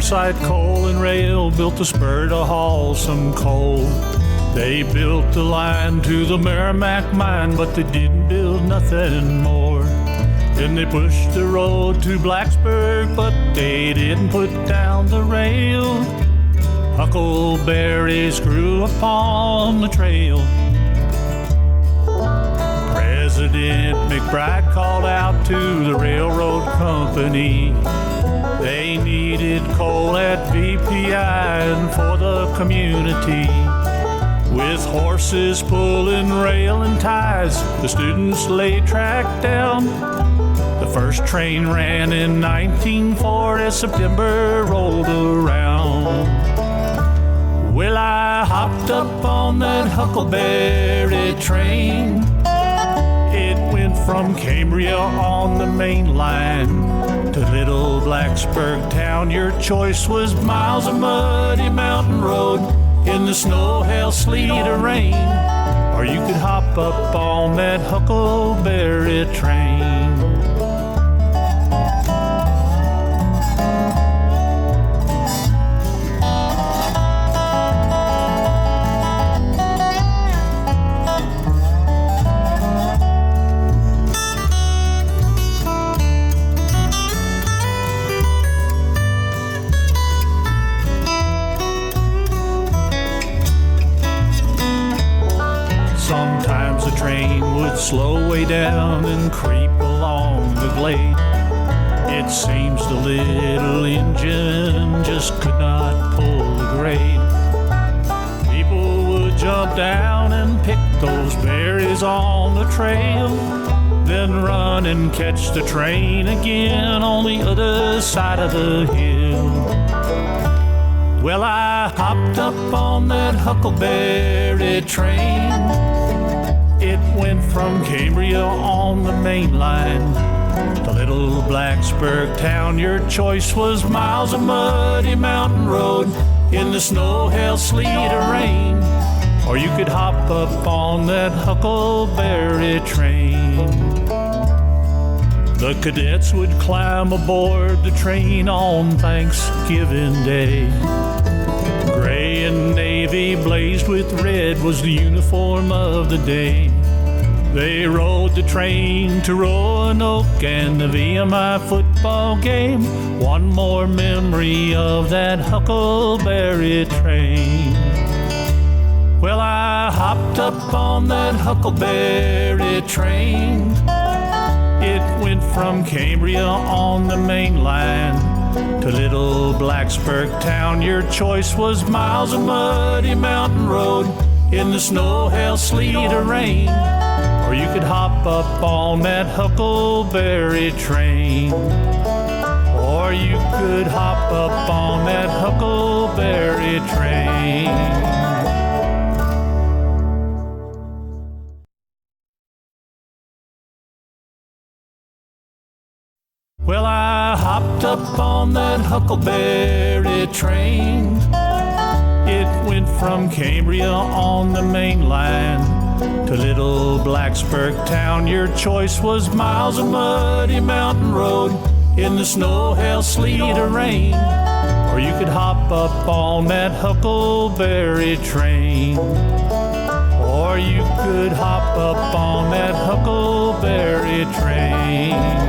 Bauxite, coal, and rail built a spur to haul some coal. They built the line to the Merrimack mine, but they didn't build nothing more. Then they pushed the road to Blacksburg, but they didn't put down the rail. Huckleberries grew upon the trail. President McBride called out to the railroad company. They needed coal at VPI and for the community. With horses pulling rail and ties, the students laid track down. The first train ran in 1904 as September rolled around. Well, I hopped up on that Huckleberry Train. It went from Cambria on the main line to little Blacksburg town. Your choice was miles of muddy mountain road in the snow, hail, sleet, or rain, or you could hop up on that Huckleberry Train. Sometimes the train would slow way down and creep along the glade. It seems the little engine just could not pull the grade. People would jump down and pick those berries on the trail, then run and catch the train again on the other side of the hill. Well, I hopped up on that Huckleberry Train. It went from Cambria on the main line to little Blacksburg town. Your choice was miles of muddy mountain road in the snow, hail, sleet, or rain, or you could hop up on that Huckleberry Train. The cadets would climb aboard the train on Thanksgiving Day. Gray and navy blazed with red was the uniform of the day. They rode the train to Roanoke and the VMI football game. One more memory of that Huckleberry Train. Well, I hopped up on that Huckleberry Train. It went from Cambria on the main line to little Blacksburg town. Your choice was miles of muddy mountain road in the snow, hail, sleet, or rain, or you could hop up on that Huckleberry Train. Or you could hop up on that Huckleberry Train. Well, I hopped up on that Huckleberry Train. It went from Cambria on the main line to little Blacksburg town. Your choice was miles of muddy mountain road in the snow, hail, sleet, or rain, or you could hop up on that Huckleberry Train. Or you could hop up on that Huckleberry Train.